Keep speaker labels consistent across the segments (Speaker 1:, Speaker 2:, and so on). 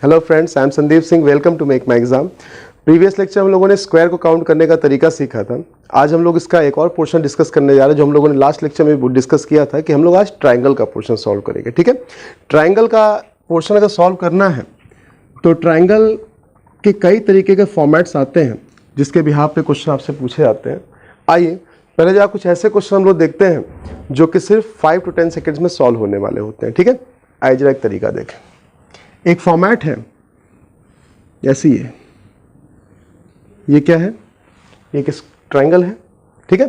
Speaker 1: Hello friends, I am Sandeep Singh. Welcome to Make My Exam. Previous lecture हम लोगों ने square को काउंट करने का तरीका सीखा था। आज हम लोग इसका एक और पोर्शन डिस्कस करने जा रहे हैं जो हम लोगों ने लास्ट लेक्चर में डिस्कस किया था कि हम लोग आज ट्राइंगल का पोर्शन सॉल्व करेंगे। ठीक है, ट्राइंगल का पोर्शन अगर सॉल्व करना है तो ट्राइंगल के कई तरीके के फॉर्मेट्स आते हैं जिसके बिहाफ पे क्वेश्चन आपसे पूछे जाते हैं। आइए पहले जो कुछ ऐसे क्वेश्चन हम लोग देखते हैं जो कि सिर्फ 5 to 10 सेकेंड्स में सॉल्व होने वाले होते हैं। ठीक है, आइए जरा एक तरीका देखें। एक फॉर्मेट है ऐसी है, ये क्या है, ये एक ट्राइंगल है। ठीक है,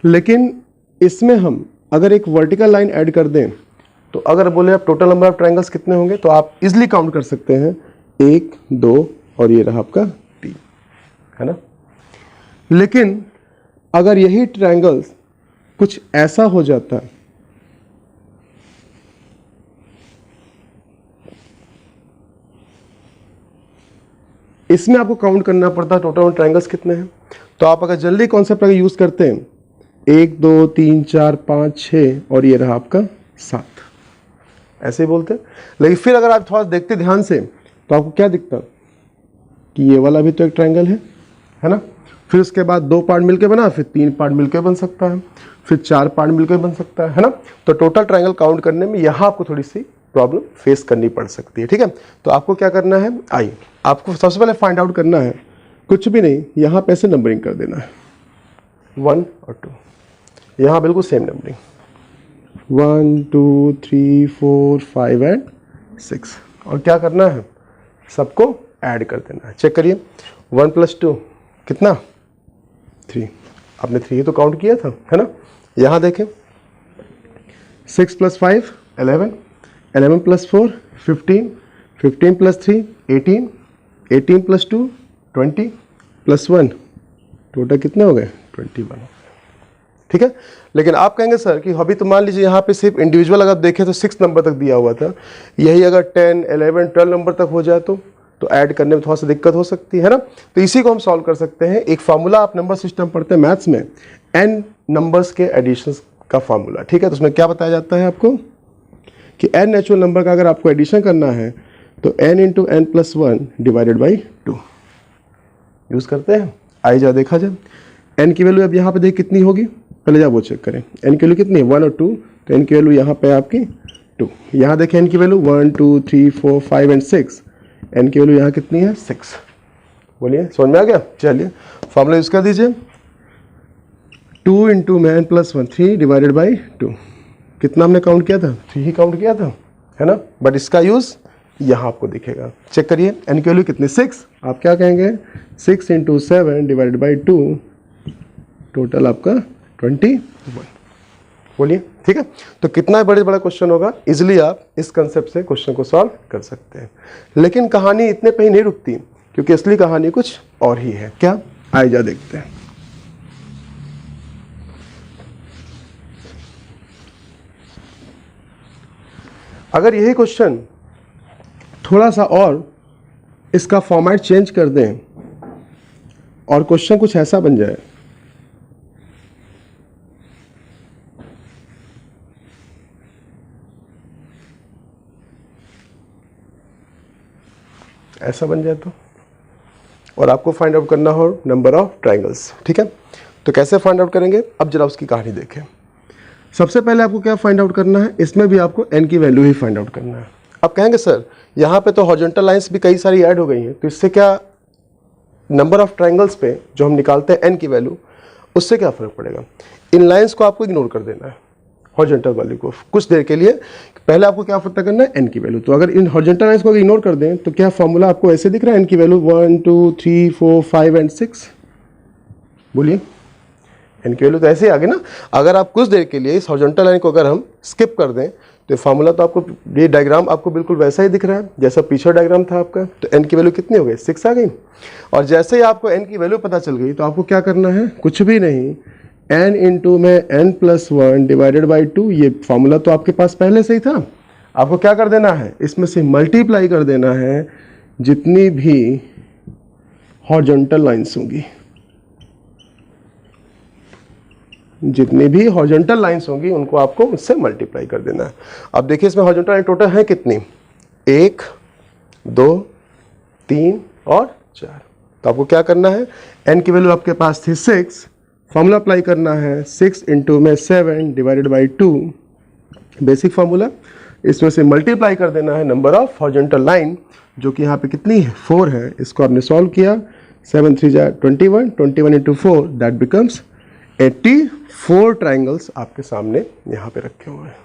Speaker 1: लेकिन इसमें हम अगर एक वर्टिकल लाइन ऐड कर दें तो अगर बोले आप टोटल नंबर ऑफ ट्राइंगल्स कितने होंगे तो आप इजिली काउंट कर सकते हैं 1, 2 और ये रहा आपका 3, है ना। लेकिन अगर यही ट्राइंगल्स कुछ ऐसा हो जाता है, इसमें आपको काउंट करना पड़ता है टोटल ट्राइंगल्स कितने हैं। तो आप अगर जल्दी कॉन्सेप्ट अगर यूज करते हैं 1, 2, 3, 4, 5, 6 और ये रहा आपका 7, ऐसे ही बोलते हैं। लेकिन फिर अगर आप थोड़ा देखते ध्यान से तो आपको क्या दिखता कि ये वाला भी तो एक ट्राइंगल है ना। फिर उसके बाद 2 पार्ट मिलकर बना, फिर 3 पार्ट मिलकर बन सकता है, फिर 4 पार्ट मिलकर बन सकता है ना। तो टोटल ट्राइंगल काउंट करने में यहाँ आपको थोड़ी सी प्रॉब्लम फेस करनी पड़ सकती है। ठीक है, तो आपको क्या करना है, आइए आपको सबसे पहले फाइंड आउट करना है, कुछ भी नहीं, यहाँ पे ऐसे नंबरिंग कर देना है 1 और 2, यहाँ बिल्कुल सेम नंबरिंग 1, 2, 3, 4, 5 एंड 6। और क्या करना है, सबको ऐड कर देना है। चेक करिए 1 + 2 कितना 3, आपने 3 तो काउंट किया था, है ना। यहाँ देखें 6 + 5 11, 11 + 4 15, 15 + 3 18, 18 + 2 20 + 1 टोटल कितने हो गए 21। ठीक है, लेकिन आप कहेंगे सर कि अभी तो मान लीजिए यहाँ पे सिर्फ इंडिविजुअल अगर देखें तो 6 नंबर तक दिया हुआ था, यही अगर 10, 11, 12 नंबर तक हो जाए तो ऐड करने में थोड़ा सा दिक्कत हो सकती है ना। तो इसी को हम सॉल्व कर सकते हैं। एक फार्मूला आप नंबर सिस्टम पढ़ते हैं मैथ्स में, n नंबर्स के एडिशन का फार्मूला। ठीक है, तो उसमें क्या बताया जाता है आपको कि n नेचुरल नंबर का अगर आपको एडिशन करना है तो n × n + 1 / 2 यूज करते हैं। आइए जा देखा जाए n की वैल्यू अब यहाँ पे देख कितनी होगी, पहले जा वो चेक करें। n की वैल्यू कितनी है 1 और 2, तो n की वैल्यू यहाँ पे आपकी 2। यहाँ देखें n की वैल्यू 1, 2, 3, 4, 5 एंड 6, n की वैल्यू यहाँ कितनी है 6। बोलिए समझ में आ गया। चलिए फॉर्मूला यूज कर दीजिए 2 × n + 1 3 / 2। कितना हमने काउंट किया था 3 ही काउंट किया था, है ना। बट इसका यूज यहाँ आपको दिखेगा। चेक करिए n की वैल्यू कितनी 6, आप क्या कहेंगे 6 × 7 / 2 टोटल आपका 21। बोलिए ठीक है। तो कितना बड़े बड़ा क्वेश्चन होगा, इजिली आप इस कंसेप्ट से क्वेश्चन को सॉल्व कर सकते हैं। लेकिन कहानी इतने पे ही नहीं रुकती, क्योंकि असली कहानी कुछ और ही है। क्या, आइए जा देखते हैं। अगर यही क्वेश्चन थोड़ा सा और इसका फॉर्मेट चेंज कर दें और क्वेश्चन कुछ ऐसा बन जाए, ऐसा बन जाए और आपको फाइंड आउट करना हो नंबर ऑफ ट्राइंगल्स। ठीक है, तो कैसे फाइंड आउट करेंगे, अब जरा उसकी कहानी देखें। सबसे पहले आपको क्या फाइंड आउट करना है, इसमें भी आपको n की वैल्यू ही फाइंड आउट करना है। अब कहेंगे सर यहाँ पे तो हॉरिजॉन्टल लाइंस भी कई सारी ऐड हो गई हैं, तो इससे क्या नंबर ऑफ ट्राइंगल्स पे जो हम निकालते हैं n की वैल्यू, उससे क्या फर्क पड़ेगा। इन लाइंस को आपको इग्नोर कर देना है, हॉरिजॉन्टल वैल्यू को कुछ देर के लिए। पहले आपको क्या पता करना है n की वैल्यू। तो अगर इन हॉरिजॉन्टल लाइंस को इग्नोर कर दें तो क्या फॉर्मूला आपको ऐसे दिख रहा है, n की वैल्यू 1, 2, 3, 4, 5 एंड 6। बोलिए n की वैल्यू तो ऐसे ही आ गई ना। अगर आप कुछ देर के लिए इस हॉरिजॉन्टल लाइन को अगर हम स्किप कर दें तो फार्मूला तो आपको, ये डायग्राम आपको बिल्कुल वैसा ही दिख रहा है जैसा पीछे डायग्राम था आपका। तो n की वैल्यू कितनी हो गई 6 आ गई। और जैसे ही आपको n की वैल्यू पता चल गई तो आपको क्या करना है, कुछ भी नहीं, n × n + 1 / 2। ये फार्मूला तो आपके पास पहले से ही था। आपको क्या कर देना है, इसमें से मल्टीप्लाई कर देना है जितनी भी हॉरिजॉन्टल लाइंस होंगी, जितनी भी हॉरिजॉन्टल लाइंस होंगी उनको आपको उससे मल्टीप्लाई कर देना है। अब देखिए इसमें हॉरिजॉन्टल लाइन टोटल है कितनी, 1, 2, 3 और 4। तो आपको क्या करना है, n की वैल्यू आपके पास थी 6, फॉर्मूला अप्लाई करना है 6 इंटू में 7 डिवाइडेड बाई 2, बेसिक फार्मूला। इसमें से मल्टीप्लाई कर देना है नंबर ऑफ हॉरिजॉन्टल लाइन, जो कि यहाँ पे कितनी है, 4 है। इसको आपने सॉल्व किया, 7 3 जा 21, 21 इंटू 4 दैट बिकम्स 84 ट्राइंगल्स आपके सामने यहाँ पे रखे हुए हैं।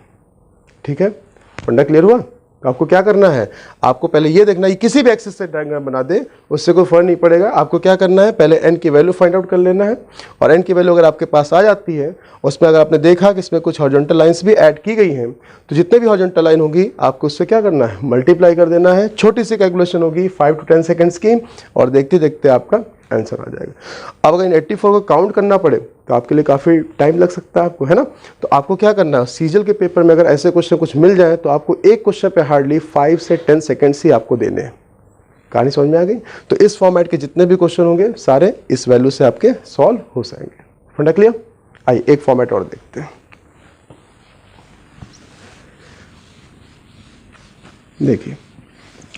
Speaker 1: ठीक है, फंडा क्लियर हुआ। तो आपको क्या करना है, आपको पहले ये देखना है किसी भी एक्सिस से डायग्राम बना दे उससे कोई फर्क नहीं पड़ेगा। आपको क्या करना है, पहले n की वैल्यू फाइंड आउट कर लेना है, और n की वैल्यू अगर आपके पास आ जाती है, उसमें अगर आपने देखा कि इसमें कुछ हॉरिजॉन्टल लाइंस भी ऐड की गई हैं, तो जितने भी हॉरिजॉन्टल लाइन होगी आपको उससे क्या करना है, मल्टीप्लाई कर देना है। छोटी सी कैलकुलेशन होगी 5 to 10 सेकेंड्स की, और देखते देखते आपका आंसर आ जाएगा। अब अगर इन 84 को काउंट करना पड़े तो आपके लिए काफ़ी टाइम लग सकता है आपको, है ना। तो आपको क्या करना है, सीजल के पेपर में अगर ऐसे क्वेश्चन कुछ मिल जाए तो आपको एक क्वेश्चन पे हार्डली 5 से 10 सेकेंड्स ही आपको देने हैं। कहानी समझ में आ गई। तो इस फॉर्मेट के जितने भी क्वेश्चन होंगे सारे इस वैल्यू से आपके सॉल्व हो जाएंगे। फंडा क्लियर। आइए एक फॉर्मेट और देखते हैं। देखिए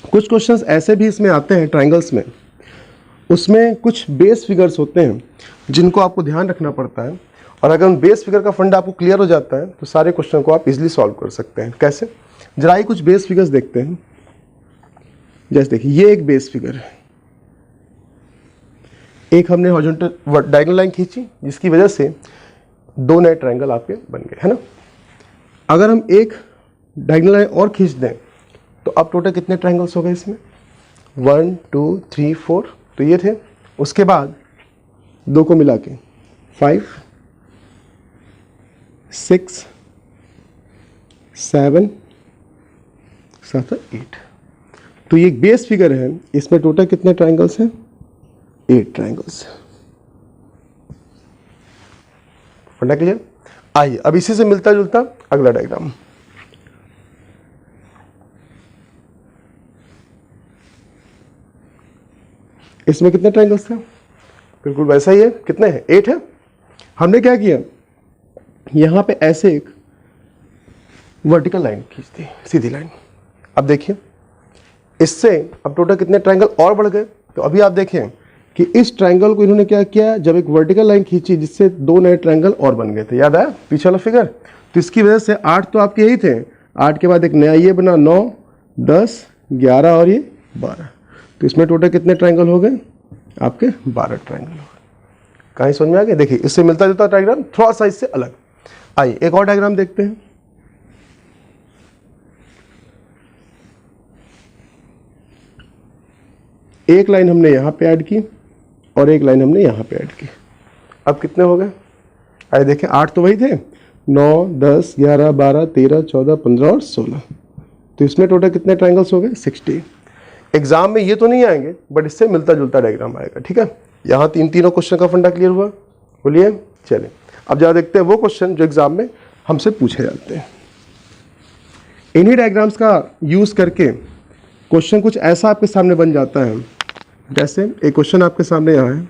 Speaker 1: कुछ क्वेश्चंस ऐसे भी इसमें आते हैं ट्राइंगल्स में, उसमें कुछ बेस फिगर्स होते हैं जिनको आपको ध्यान रखना पड़ता है, और अगर उन बेस फिगर का फंडा आपको क्लियर हो जाता है तो सारे क्वेश्चन को आप इजीली सॉल्व कर सकते हैं। कैसे, जरा ही कुछ बेस फिगर्स देखते हैं। जैसे देखिए ये एक बेस फिगर है, एक हमने हॉरिजॉन्टल डायगोनल लाइन खींची जिसकी वजह से 2 नए ट्राइंगल आपके बन गए, है ना। अगर हम एक डायगोनल लाइन और खींच दें तो अब टोटल कितने ट्राइंगल्स हो गए इसमें, 1 2 3 4, तो ये थे। उसके बाद 2 को मिला के 5 6 7 7 8, तो ये एक बेस फिगर है। इसमें टोटल कितने ट्राइंगल्स हैं, 8 ट्राइंगल्स। फंडा क्लियर। आइए अब इसी से मिलता जुलता अगला डायग्राम। इसमें कितने ट्राइंगल्स थे, बिल्कुल वैसा ही है। कितने हैं, 8 है। हमने क्या किया, यहां पे ऐसे एक वर्टिकल लाइन खींच दी, सीधी लाइन। अब देखिए इससे अब टोटल कितने ट्राइंगल और बढ़ गए। तो अभी आप देखें कि इस ट्राइंगल को इन्होंने क्या किया, जब एक वर्टिकल लाइन खींची जिससे 2 नए ट्राइंगल और बन गए थे, याद आया पीछे वाला फिगर। तो इसकी वजह से 8 तो आपके यही थे, 8 के बाद एक नया ये बना 9 10 11 और ये 12, तो इसमें टोटल कितने ट्राइंगल हो गए आपके, 12 ट्राइंगल हो गए। कहीं समझ में आ गया। देखिए इससे मिलता जुलता डायग्राम, थोड़ा सा इससे अलग। आइए एक और डायग्राम देखते हैं। एक लाइन हमने यहां पे ऐड की और एक लाइन हमने यहां पे ऐड की। अब कितने हो गए, आइए देखें। 8 तो वही थे, 9 10 11 12 13 14 15 और 16, तो इसमें टोटल कितने ट्राइंगल्स हो गए, 60। एग्जाम में ये तो नहीं आएंगे बट इससे मिलता जुलता डायग्राम आएगा। ठीक है, यहाँ तीनों क्वेश्चन का फंडा क्लियर हुआ। बोलिए चलिए अब जरा देखते हैं वो क्वेश्चन जो एग्जाम में हमसे पूछे जाते हैं। इन्हीं डायग्राम्स का यूज करके क्वेश्चन कुछ ऐसा आपके सामने बन जाता है। जैसे एक क्वेश्चन आपके सामने यहाँ है,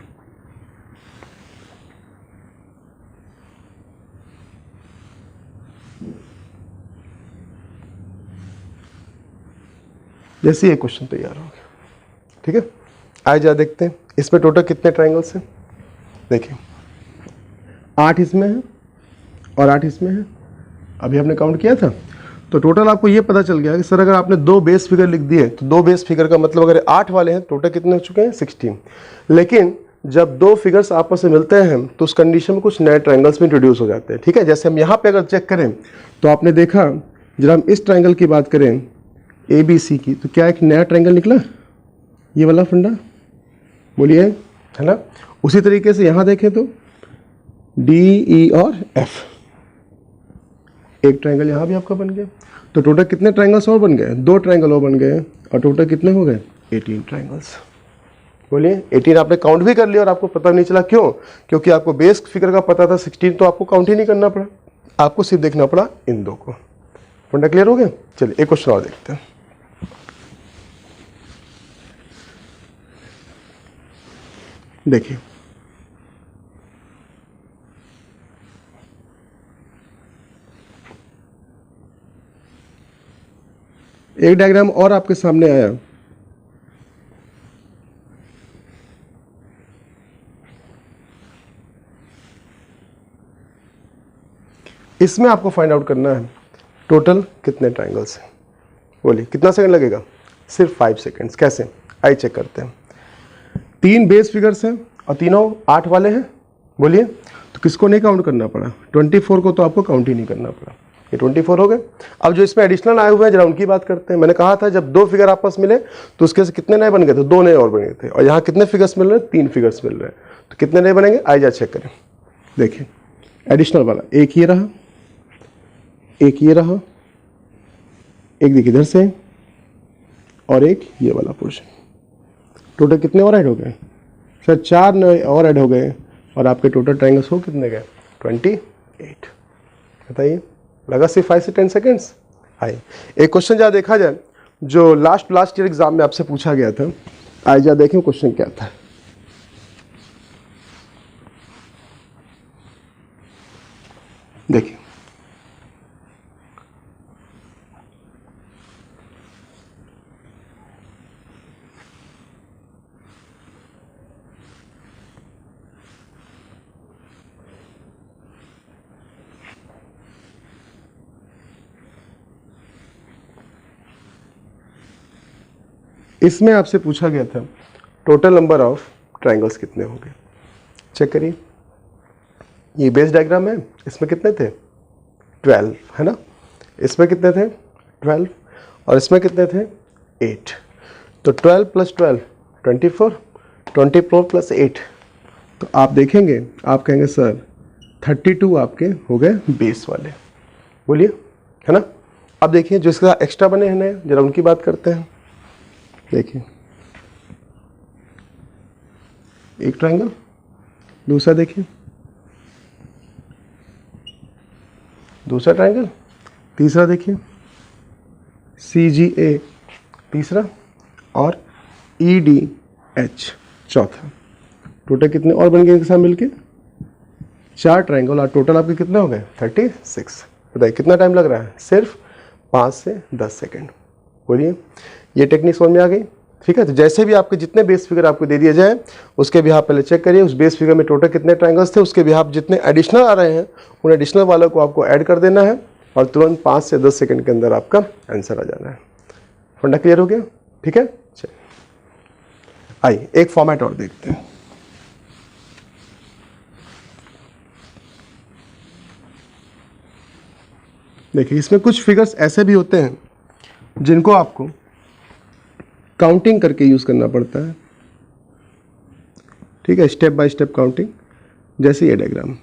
Speaker 1: जैसे ये क्वेश्चन तैयार हो गया। ठीक है, आइए जरा देखते हैं इसमें टोटल कितने ट्राइंगल्स हैं। देखिए 8 इसमें है और 8 इसमें है, अभी हमने काउंट किया था। तो टोटल आपको ये पता चल गया कि सर अगर आपने 2 बेस फिगर लिख दिए तो 2 बेस फिगर का मतलब अगर 8 वाले हैं टोटल कितने हो चुके हैं, 16। लेकिन जब 2 फिगर्स आपस में मिलते हैं तो उस कंडीशन में कुछ नए ट्राइंगल्स भी इंट्रोड्यूस हो जाते हैं। ठीक है, जैसे हम यहाँ पे अगर चेक करें तो आपने देखा, जब हम इस ट्राइंगल की बात करें ABC की, तो क्या एक नया ट्राइंगल निकला, ये वाला फंडा, बोलिए, है ना। उसी तरीके से यहाँ देखें तो DE और F, एक ट्राइंगल यहाँ भी आपका बन गया। तो टोटल कितने ट्राइंगल्स और बन गए, 2 ट्राइंगल और बन गए, और टोटल कितने हो गए, 18 ट्राइंगल्स। बोलिए 18 आपने काउंट भी कर लिया और आपको पता नहीं चला, क्यों, क्योंकि आपको बेस फिगर का पता था 16, तो आपको काउंट ही नहीं करना पड़ा, आपको सिर्फ देखना पड़ा इन 2 को। फंडा क्लियर हो गया। चलिए एक क्वेश्चन और देखते हैं। देखिए एक डायग्राम और आपके सामने आया, इसमें आपको फाइंड आउट करना है टोटल कितने ट्राइंगल्स हैं। बोलिए कितना सेकंड लगेगा? सिर्फ 5 सेकंड्स। कैसे? आइए चेक करते हैं। 3 बेस फिगर्स हैं और तीनों 8 वाले हैं। बोलिए, तो किसको नहीं काउंट करना पड़ा? 24 को तो आपको काउंट ही नहीं करना पड़ा। ये 24 हो गए। अब जो इसमें एडिशनल आए हुए हैं जरा उनकी बात करते हैं। मैंने कहा था जब 2 फिगर आपस मिले तो उसके से कितने नए बन गए थे? 2 नए और बने थे। और यहाँ कितने फिगर्स मिल रहे हैं? 3 फिगर्स मिल रहे हैं। तो कितने नए बनेंगे? आइए जा चेक करें। देखिए एडिशनल वाला एक ये रहा, एक ये रहा, एक देखिए इधर से और एक ये वाला पोर्शन। टोटल कितने और ऐड हो गए? सर 4 नए और ऐड हो गए और आपके टोटल ट्रायंगल्स हो कितने गए? 28। बताइए, लगा सिर्फ 5 से 10 सेकेंड्स। आइए एक क्वेश्चन जहाँ देखा जाए जो लास्ट ईयर एग्जाम में आपसे पूछा गया था। आइए जहाँ देखें क्वेश्चन क्या था। देखिए इसमें आपसे पूछा गया था टोटल नंबर ऑफ ट्रायंगल्स कितने होंगे। चेक करिए, ये बेस डायग्राम है। इसमें कितने थे? 12 है ना। इसमें कितने थे? 12 और इसमें कितने थे? 8। तो 12 + 12 24, 24 + 8। तो आप देखेंगे, आप कहेंगे सर 32 आपके हो गए बेस वाले। बोलिए, है ना। अब देखिए जो इसका एक्स्ट्रा बने हैं नए, जरा उनकी बात करते हैं। देखिए एक ट्रायंगल, दूसरा देखिए दूसरा ट्रायंगल, तीसरा देखिए CGA तीसरा और EDH चौथा। टोटल कितने और बन गए इनके साथ मिलके? 4 ट्रायंगल और टोटल आपके कितने हो गए? 36। बताइए कितना टाइम लग रहा है? सिर्फ 5 से 10 सेकेंड। बोलिए, ये टेक्निक समझ में आ गई? ठीक है। तो जैसे भी आपके जितने बेस फिगर आपको दे दिए जाए उसके भी आप पहले चेक करिए उस बेस फिगर में टोटल कितने ट्रायंगल्स थे, उसके भी आप जितने एडिशनल आ रहे हैं उन एडिशनल वालों को आपको ऐड कर देना है और तुरंत 5 से 10 सेकंड के अंदर आपका आंसर आ जाना है। फंडा क्लियर हो गया? ठीक है। चलिए आइए एक फॉर्मेट और देखते हैं। देखिए इसमें कुछ फिगर्स ऐसे भी होते हैं जिनको आपको काउंटिंग करके यूज करना पड़ता है। ठीक है, स्टेप बाय स्टेप काउंटिंग। जैसे ये डायग्राम,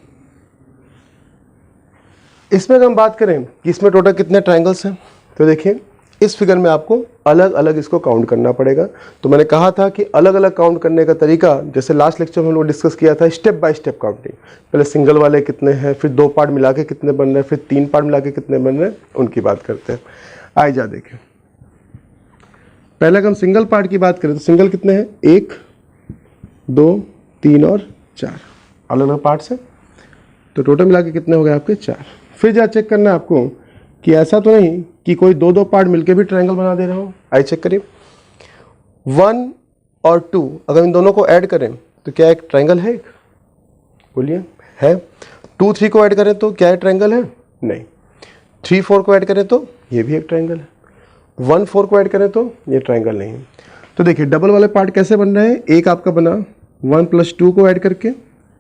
Speaker 1: इसमें अगर हम बात करें कि इसमें टोटल कितने ट्रायंगल्स हैं, तो देखिए इस फिगर में आपको अलग अलग इसको काउंट करना पड़ेगा। तो मैंने कहा था कि अलग अलग काउंट करने का तरीका, जैसे लास्ट लेक्चर में हम लोग डिस्कस किया था, स्टेप बाय स्टेप काउंटिंग। पहले सिंगल वाले कितने हैं, फिर 2 पार्ट मिला के कितने बन रहे हैं, फिर 3 पार्ट मिला के कितने बन रहे हैं, उनकी बात करते हैं। आइए जा देखें। पहले अगर हम सिंगल पार्ट की बात करें तो सिंगल कितने हैं? 1 2 3 और 4 अलग अलग पार्ट्स हैं। तो टोटल मिला के कितने हो गए आपके? 4। फिर जा चेक करना है आपको कि ऐसा तो नहीं कि कोई 2 पार्ट मिलके भी ट्रायंगल बना दे रहा हो। आइए चेक करिए, 1 और 2 अगर इन दोनों को ऐड करें तो क्या एक ट्रायंगल है? एक बोलिए, है। 2 3 को ऐड करें तो क्या एक ट्रायंगल है? नहीं। 3 4 को ऐड करें तो ये भी एक ट्रायंगल है। 1 4 को ऐड करें तो ये ट्रायंगल नहीं है। तो देखिए डबल वाले पार्ट कैसे बन रहे हैं? एक आपका बना 1 + 2 को ऐड करके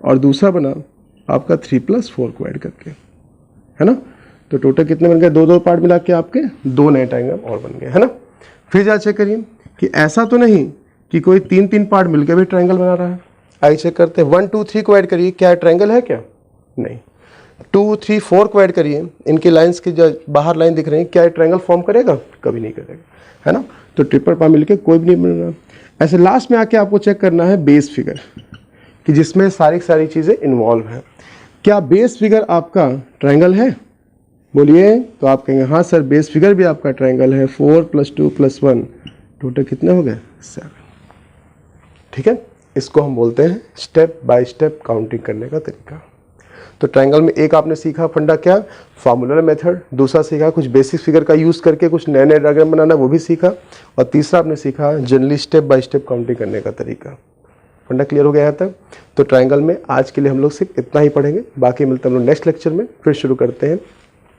Speaker 1: और दूसरा बना आपका 3 + 4 को ऐड करके, है ना। तो टोटल कितने बन गए? 2 पार्ट मिला के आपके 2 नए ट्रायंगल और बन गए, है ना। फिर जा चेक करिए कि ऐसा तो नहीं कि कोई 3 पार्ट मिलकर भी ट्रायंगल बना रहा है। आइए चेक करते हैं। 1 2 3 को ऐड करिए, क्या ट्रायंगल है? क्या नहीं। 2 3 4 को ऐड करिए, इनकी लाइंस की जो बाहर लाइन दिख रही है, क्या ट्रायंगल फॉर्म करेगा? कभी नहीं करेगा, है ना। तो ट्रिपल पार्ट मिलके कोई भी नहीं बन रहा। ऐसे लास्ट में आके आपको चेक करना है बेस फिगर कि जिसमें सारी चीज़ें इन्वॉल्व हैं। क्या बेस फिगर आपका ट्रायंगल है? बोलिए। तो आप कहेंगे हाँ सर बेस फिगर भी आपका ट्रायंगल है। 4 + 2 + 1 टोटल कितने हो गए? 7। ठीक है, इसको हम बोलते हैं स्टेप बाय स्टेप काउंटिंग करने का तरीका। तो ट्रायंगल में एक आपने सीखा फंडा क्या? फार्मूलर मेथड। दूसरा सीखा कुछ बेसिक फिगर का यूज़ करके कुछ नए नए डायग्राम बनाना, वो भी सीखा। और तीसरा आपने सीखा generally step by step counting करने का तरीका। फंडा क्लियर हो गया यहाँ तक। तो ट्राइंगल में आज के लिए हम लोग सिर्फ इतना ही पढ़ेंगे, बाकी मिलते हैं हम लोग नेक्स्ट लेक्चर में। फिर शुरू करते हैं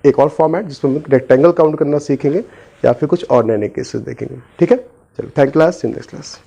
Speaker 1: एक और फॉर्मेट जिसमें हम रेक्टेंगल काउंट करना सीखेंगे या फिर कुछ और नए नए केसेस देखेंगे। ठीक है, चलो thank class, in next class.